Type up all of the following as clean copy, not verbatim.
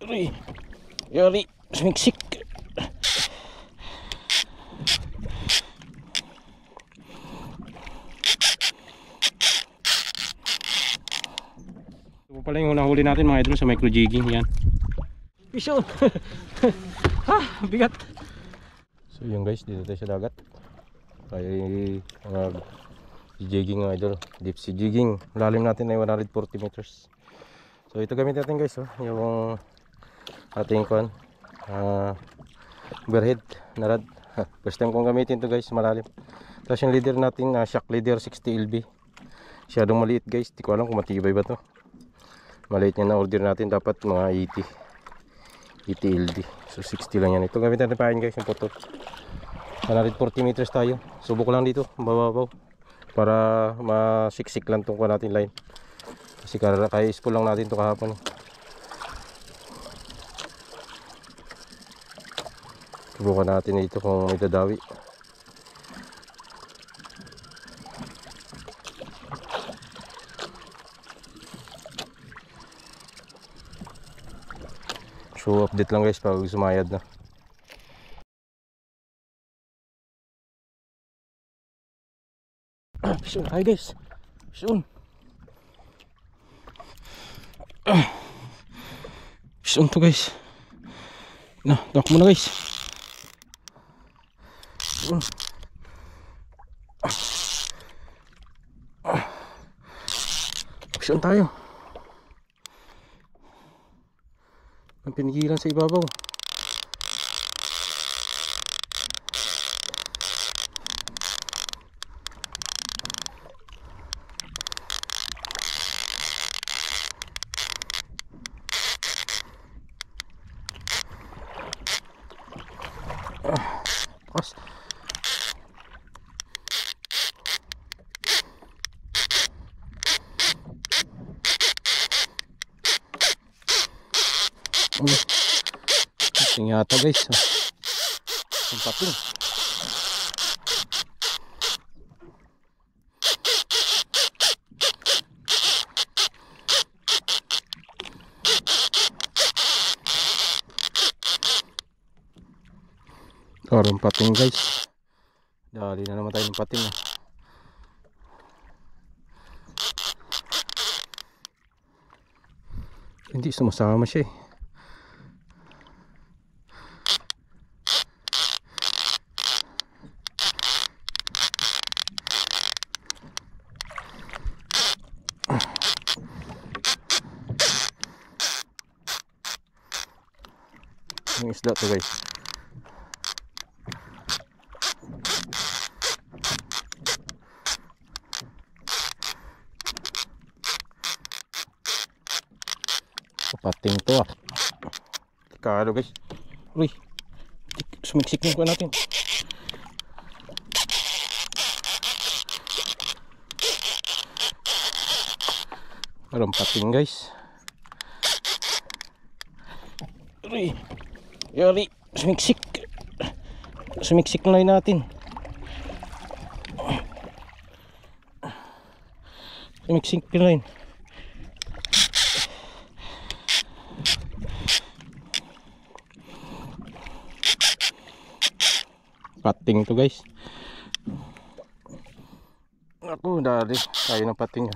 Uy, yari, sumiksik. Ito pala yung unang huli natin mga idol sa micro jigging yan. Fish on. Bigat. So yun guys, dito tayo sa dagat. Tayo jigging mga idol, deep sea jigging. Lalim natin ay 140 meters. So ito gamit natin guys, yung ating overhead na rod. First time kong gamitin to guys, malalim. Tapos yung leader natin, shock leader 60 LB. Masyadong maliit guys, di ko alam kung matibay ba to. Maliit niya na order natin, dapat mga 80 LB. So 60 lang yan. Ito gamit natin pa guys, yung photo. 140 meters tayo. Subok lang dito, bababaw. Para masiksik lang itong natin line. Kasi kaya spool lang natin ito kahapon. Subukan natin ito kung may dadawi. So update lang guys pag sumayad na. Fish on, hi guys. Fish on. Fish on to guys. Na, dock muna guys. Fish on tayo. Ang pinigilan sa ibabaw. Pas. Yata guys, ang pating. Karong pating guys, dali na naman tayo ng pating. Hindi sumasama siya eh. Yung isda to guys. Pating to Kalo guys. Uy, sumiksik yung kuha natin. Parang pating guys. Uy, yari, sumiksik. Sumiksik na rin natin. Sumiksik na rin. Pating to guys. Ako, dali. Tayo ng pating.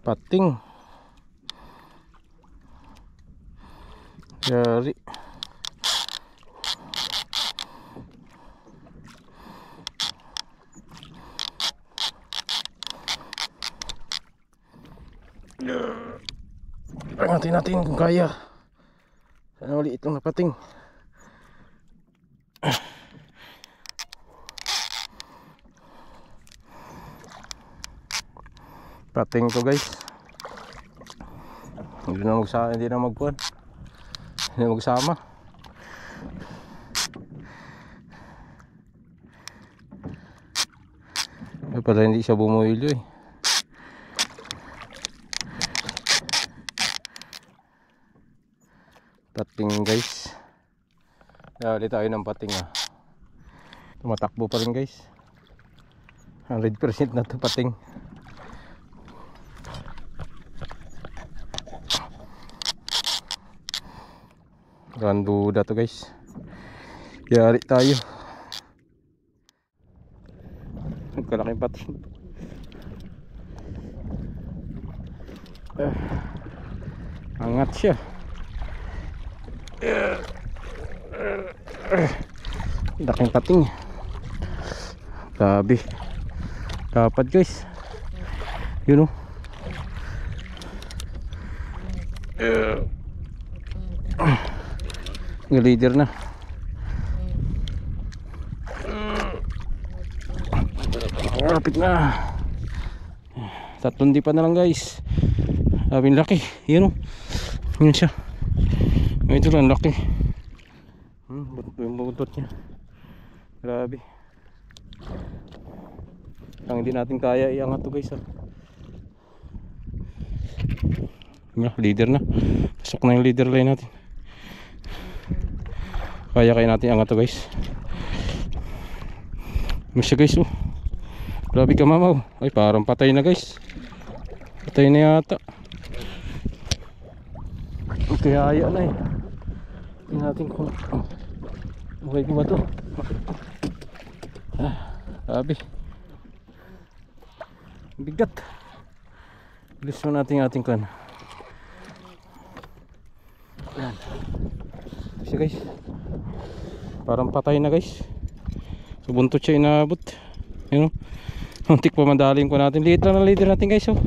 Pating. Dari. Angatin natin kung kaya. Sana ulit itong napating. Pating to guys. Hindi na magsama, hindi na magpuan. Hindi na magsama. Pala hindi siya bumuhilyo eh. pating guys. Dali tayo ng pating tumatakbo pa rin guys. 100% na to pating. Randuda to guys. Yari tayo. Kalaking pating. Angat siya. Laking pating. Grabe. Dapat guys. Yun o. Leader na. Rapid na. 3 di pa na lang guys. Sabing laki. Yun o. Yun siya. Ito lang laki. Yung buntot niya. Grabe. Ang hindi natin kaya iangat to guys. Leader na. Pasok na yung leader line natin. Kaya natin iangat to guys. Masya guys oh. Grabe ka mamaw. Ay parang patay na guys. Patay na yata. Kaya aya na eh. Tingnan natin kung okay ko ba to. Grabe. Bigat. Bilis mo natin ating kan. Yan. Kasi guys. Parang patay na guys. So buntot siya inabot. Yun o. Muntik pa madaling ko natin. Liit lang ang leader natin guys oh.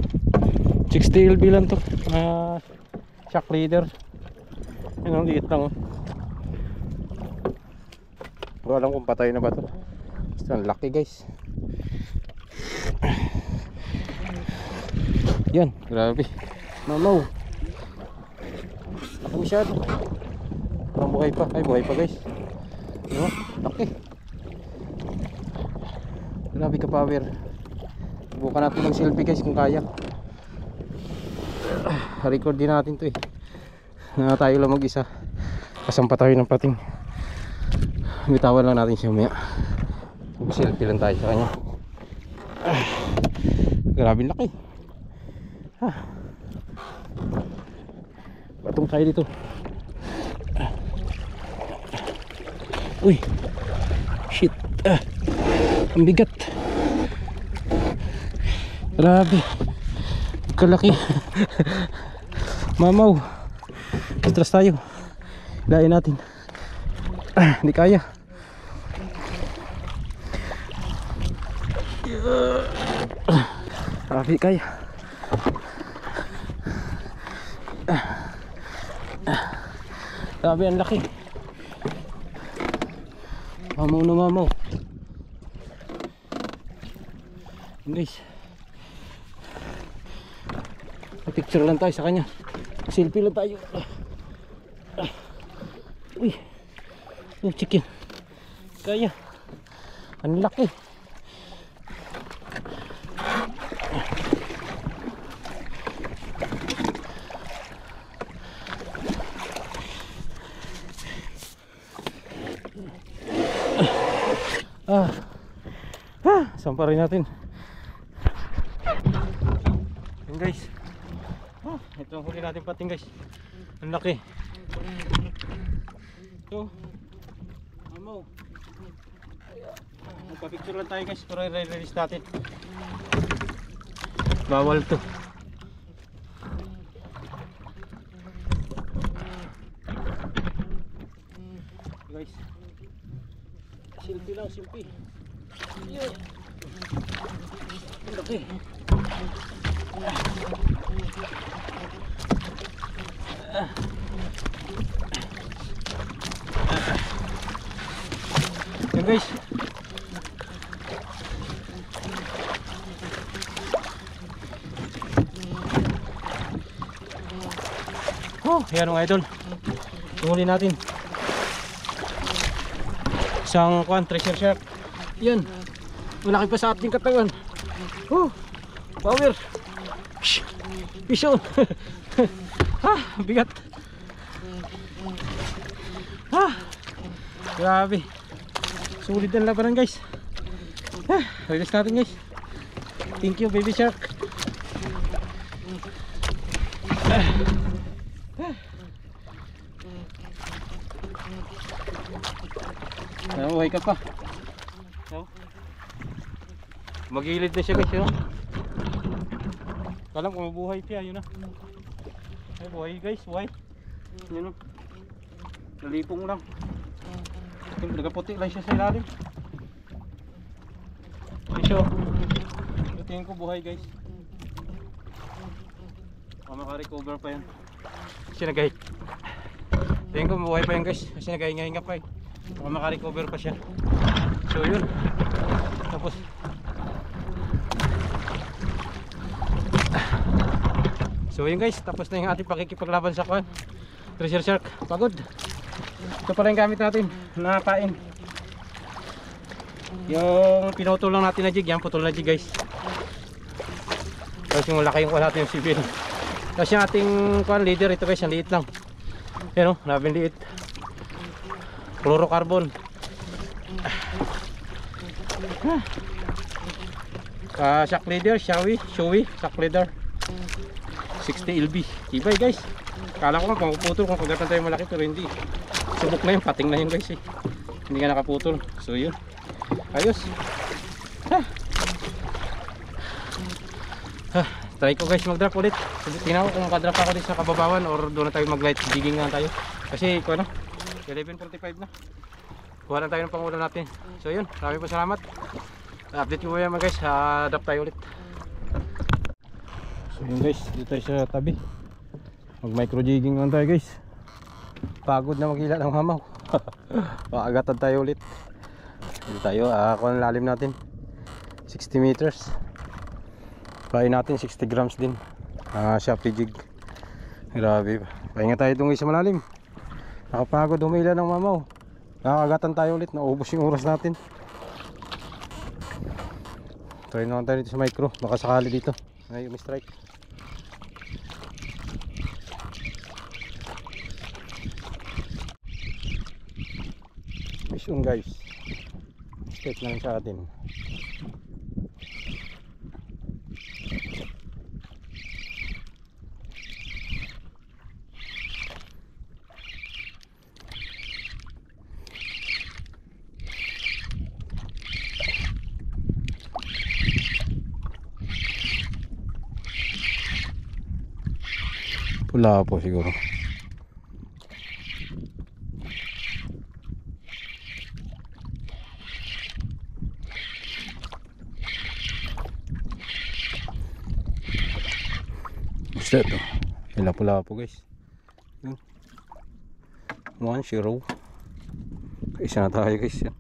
60 LB lang to. Shock leader. Yun o, liit lang oh. Hindi ko alam kung patay na ba to. Basta laki guys. Yan, grabe. Mamaw. Laki masyado. Parang buhay pa. Ay buhay pa guys. No? Laki. Grabe ka power. Bukan natin ng selfie guys kung kaya. Record din natin to eh. Na tayo lang mag-isa. Kasampa tayo ng pating. Bitawan lang natin siya maya. Mag-selfie lang tayo sa kanya. Grabe laki. Patong tayo dito. Uy. Shit. Ang bigat. Grabe. Kalaki. Mamaw. Atras tayo. Lain natin. Hindi kaya. Grabe kaya. Grabe ang laki. Mamaw na mamaw. Guys, picture lang tayo sa kanya. Selfie lang tayo. Uy, yung chicken. Kaya. Ang laki. Samparin natin. Yan guys. Ito ang huli natin pating guys. Ang laki. Ito. Mamaw. Magpa-picture lang tayo guys para i-release natin. Bawal to. Guys. Selfie lang, selfie. Yun. Ang laki. Yan guys. Yan ang idol. Tumuli natin. Isang treasure shark. Yan. Malaki pa sa ating katawan. Power. Fish on. Bigat. Grabe. Sulit ang labanan guys. Release natin guys. Thank you baby shark. Nabuhay ka pa. Magilid na siya guys. Kalam kung mabuhay siya. Yun na. Ay buhay guys. Buhay. Yun o. Nalipong lang. Nagaputi lang siya sa ilalim. Isyo. Tingin ko buhay guys. Maka-recover pa yan. Kasi nagahit. Tingin ko buhay pa yan guys. Kasi nagahinga-hinga pa eh. Maka-recover pa siya. So yun. Tapos so yun guys. Tapos na yung ating pakikipaglaban sa kwan. Treasure shark. Pagod. Ito pala yung gamit natin na pain. Yung pinutol lang natin na jig. Yan putol na jig guys. Tapos yung malaki yung kuha natin yung civil. Tapos yung ating kuha leader. Ito guys, yung liit lang. Yan o, nabing liit. Fluorocarbon. Shock leader, Showy, shock leader 60 LB. Tibay guys. Kala ko kung puputol kung kagatan tayo malaki, pero hindi. Subok na yun, pating na yun guys eh. Hindi ka nakaputol. So yun. Ayos. Try ko guys mag-drop ulit. Tingnan ko kung makadrop ako dito sa kababawan or doon na tayo mag-light jigging na tayo. Kasi ano, 11:45 na. Kuha na tayo ng pangulam natin. So yun, maraming salamat. Update ko yan mga guys. Drop tayo ulit. So yun guys, dito tayo sa tabi. Mag micro jigging lang tayo guys. Pagod na maghila ng hamaw. Paagatan tayo ulit. Dito tayo, kung ang lalim natin 60 meters. Pain natin 60 grams din. Shopee jig. Grabe. Pahinga tayo itong isa malalim. Nakapagod humila ng mamaw. Nakakagatan tayo ulit. Naubos yung oras natin. Try naman tayo dito sa micro. Baka sakali dito ay umi-strike. Mission guys. Strike na lang sa atin. Pula po siguro. Basta ito. Pula po guys. 1-0. Isa na tayo guys. Yan.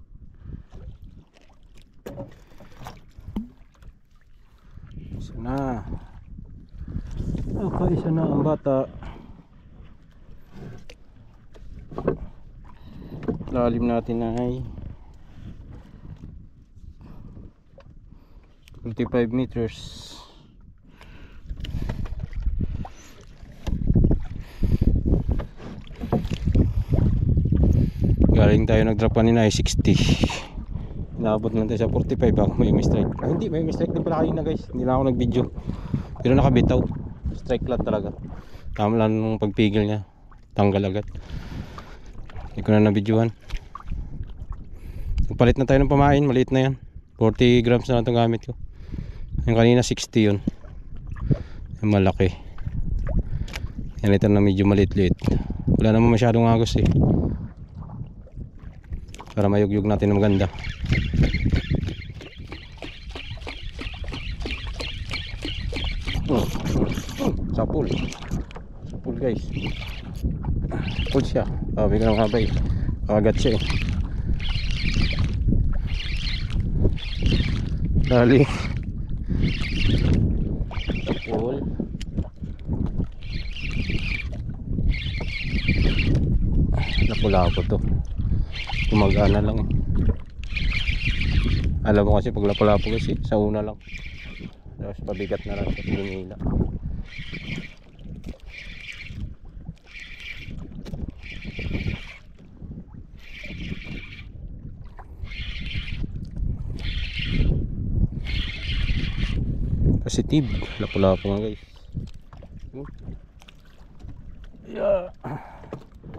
Isa na. Isa na ang bata. Lalim natin ay 35 meters. Galing tayo nag-drop kanina ay 60. Naabot lang tayo sa 45 ako may strike. Hindi, may strike din pala kanina guys. Hindi na ako nag-video. Pero nakabitaw. Strike lang talaga. Tama lang nung pagpigil niya. Tanggal agad. Hindi ko na nabidyohan. Palit na tayo ng pamain. Maliit na yan. 40 grams na lang itong gamit ko. Yung kanina 60 yun. Yung malaki. Yan ito na medyo maliit-liit. Wala naman masyadong agos eh. Para mayugyug natin ng maganda. Sapul guys. Sapul siya. Bigyan ng habay. Kagat siya eh. Dali. Sapul. Napula ako to. Tumagana lang eh. Alam mo kasi pag lapalapo kasi sa una lang. Tapos pabigat na lang sa lumila. Positive. Lapu-lapu nga guys. Yeah.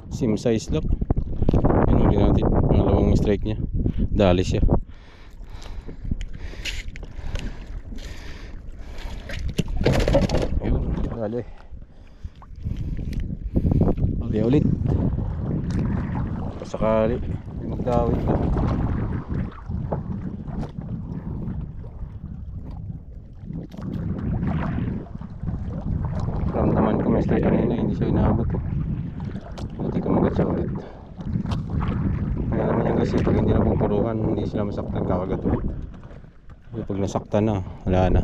Same size lang. Yan ulit natin. Pangalawang strike niya. Dali siya. Ayun. Dali. Uli ulit. Pasakali. May magdawit ka. Ramdaman ko may strike kanina. Hindi siya inaabot ko. Buti ko magat siya ulit. Kaya naman yan kasi pag hindi na pupuruhan, hindi sila masaktan kakagat. Pag nasaktan na, wala na.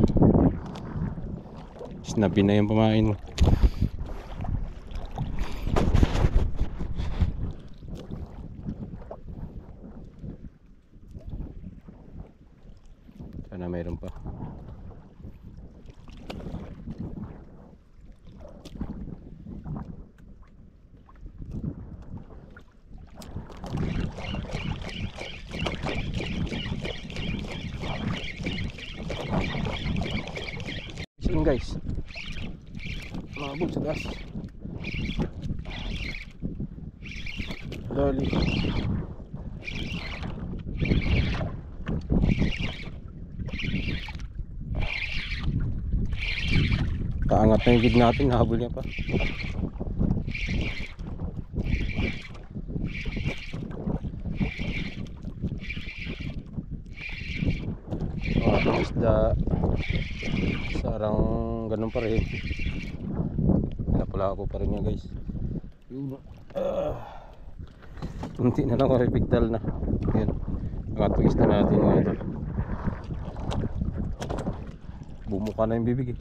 Snappy na yung pamain mo. Sana mayroon pa. Yun guys, mabog sa gas. Dali. Kaangat na yung gig natin, habol niya pa. Isda sarang ganun pa rin. Lapu-lapu pa rin yan guys. Kunti na lang maripigtal na. Yan. Ang isda natin mga ito. Bumuka na yung bibig eh.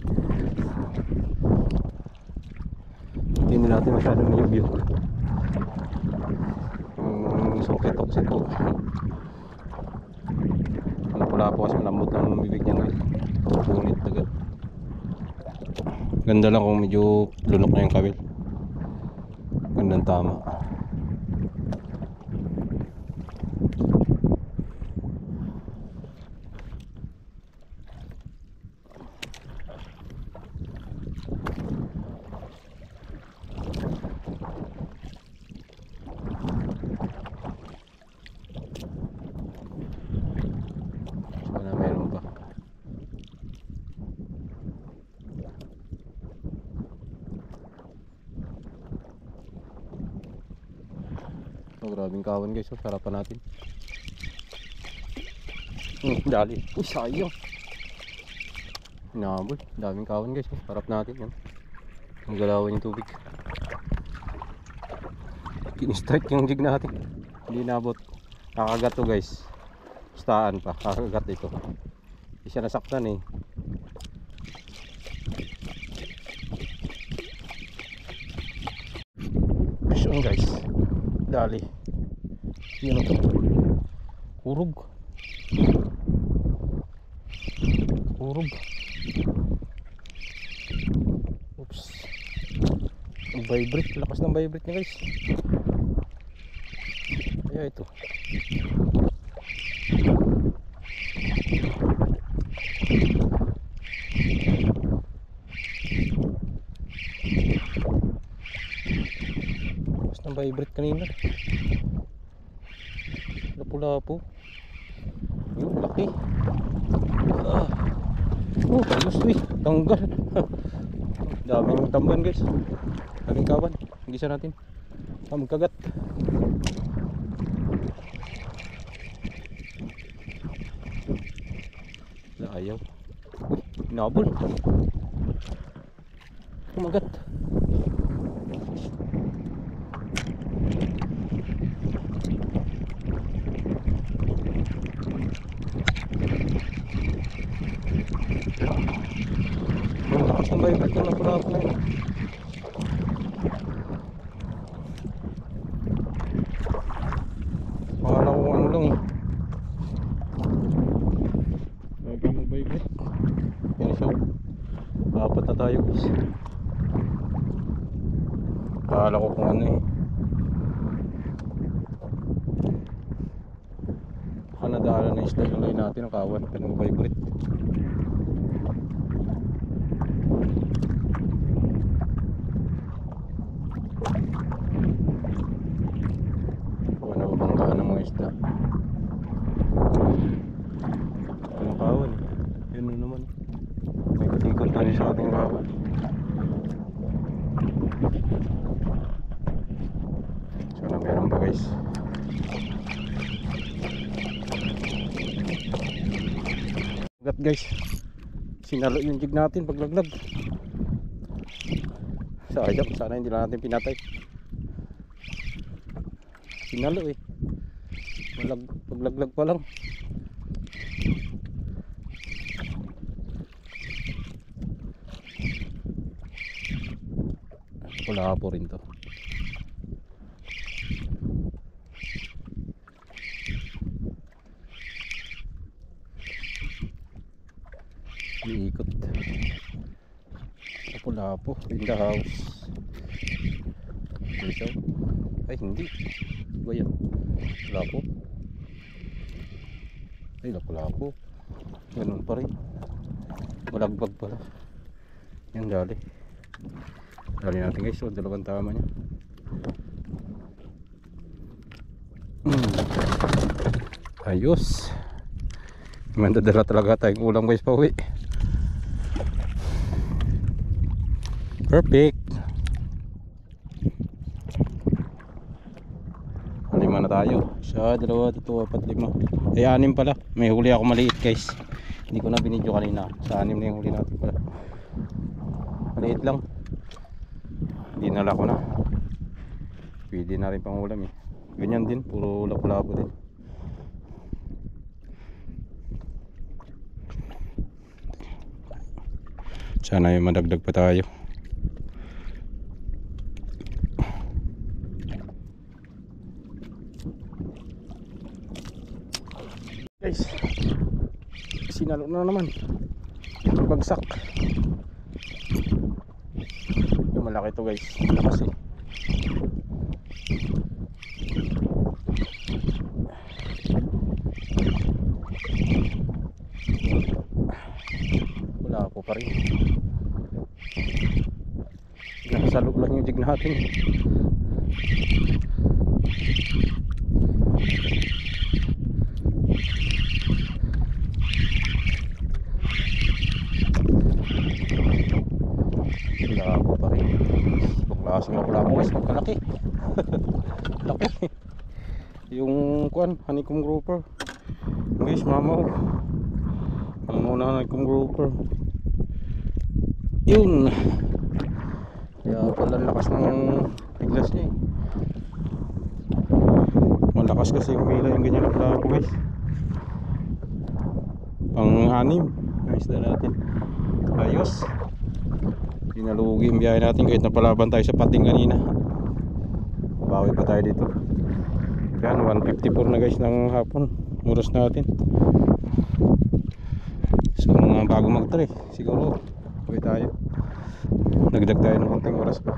Hindi natin masyadong niyog-yog. Sungkit-sungkit. Lapu-lapu kasi malambot lang ang bibig niya guys. Punit agad. Ganda lang kung medyo lunok na yung kawil. Gandang tama. Sana meron pa. Oh, grabing kawan guys, oh, sarapan natin. Dali. Uy, sayang. Hinabol. Daming kawan guys, oh. Sarap natin yan. Ang galawan yung tubig. Kini-strike yung jig natin. Hindi nabot. Kakagat to guys. Pustaan pa. Kakagat ito. Hindi siya nasaktan eh. Yun guys. Dali. Yun ito. Kurog. Kurog. Oops. Ang vibrate. Lakas ng vibrate niya guys. Kaya ito. Lakas ng vibrate kanina. Lapu-lapu. Yun, laki. Oh, gusto eh. Tanggal. Daming tamban guys. Daming kawan. Gisa natin. Magkagat. Ayaw. Uy, nabol. Kumagat. Ang lakas ng vibrate ng lapu-lapu na yun. Pangalan ko ano lang eh. Lagi mag-vibrate. Yan siya. Apat na tayo guys. Pangalan ko kung ano eh. Baka nadaanan na yung isda yung line natin ng kawan. Pero mag-vibrate. Sana meron pa guys. Ugat guys. Sinalo yung jig natin paglaglag. Sayang, sana hindi lang natin pinatay. Sinalo eh. Paglaglag pa lang. Wala po rin to. Iikot. Lapu-lapu in the house. Dito. Ay hindi. Ba yan? Lapu. Ay lapu-lapu. Ganun pa rin. Malagbag pala. Yan dali. Dali natin guys. So dalawang tama niya. Ayos. Mandadala talaga tayong ulam guys pa uwi. Perfect. Lima na tayo. Isa, dalawa, tatlo, apat, lima. Ay 6 pala. May huli ako maliit guys. Hindi ko na binidyo kanina. Sa 6 na yung huli natin pala. Maliit lang. Dinala ko na. Pwede na rin pang ulam eh. Ganyan din. Puro lapu-lapu din. Sana yung madagdag pa tayo. Guys, sinalo na naman. Bagsak. Yung malaki to guys. Lakas eh. Wala po pa rin. Nakasalog lang yung jig natin. Wala po pa rin. Baklasang lapu-lapu guys, magkalaki. Laki. Yung kuan, honeycomb grouper. Guys, mamaw. Mamaw na honeycomb grouper. Yun. Kaya pala lakas ng biglas niya eh. Malakas kasi yung mila yung ganyan lapu-lapu guys. Pang-6 na isda natin. Ayos. Pinalugi yung biyahe natin kahit napalaban tayo sa pating kanina. Bawi pa tayo dito. Yan, 1:54 na guys ng hapon. Oras natin. So mga bago mag-try siguro bawi tayo. Nagdag tayo ng konting oras pa.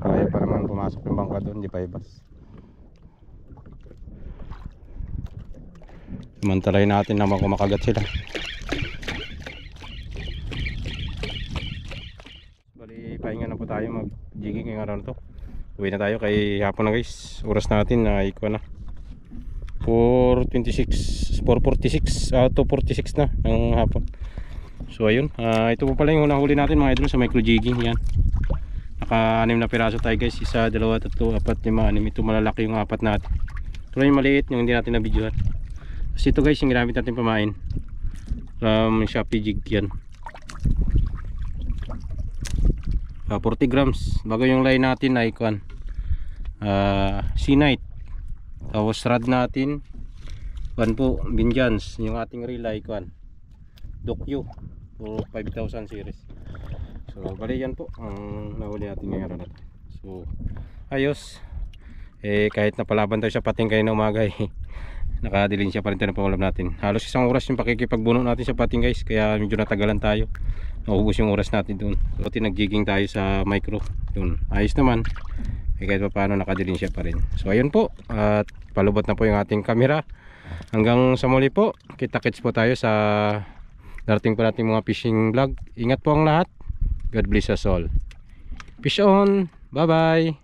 Kaya pa naman pumasok yung bangka doon, di pa ibas. Mantalayin natin naman kung makagat sila. Bali, pahinga na po tayo mag-jigging ngayong araw na to. Uwi na tayo kay hapon na guys. Oras natin na iko na 4:46 na ng hapon. So ayun, ito po pala yung unang huli natin mga idol sa micro jigging. Yan, naka 6 na piraso tayo guys. 1, 2, 3, 4, 5, 6. Ito malalaki yung 4 natin. Ito na yung maliit yung hindi natin nabidyohan. Kasi ito guys yung ginamit natin pamain from Shopee jig yan. 40 grams. Bago yung line natin na icon C-Night. Tapos rod natin po Binjans. Yung ating reel icon Dokyo for 5000 series. So bali yan po ang nahuli natin ngayong araw natin. So ayos. Kahit napalaban tayo sa pating kayo na umaga nakadilin siya pa rin tayo ng pangulam natin. Halos 1 oras yung pakikipagbuno natin sa pating guys. Kaya medyo natagalan tayo. Naubos yung oras natin doon. So nag-jigging tayo sa micro. Yun, ayos naman. Kahit pa paano nakadilin siya pa rin. So ayun po. At palubot na po yung ating camera. Hanggang sa muli po. Kita-kits po tayo sa darating pa nating mga fishing vlog. Ingat po ang lahat. God bless us all. Fish on. Bye bye.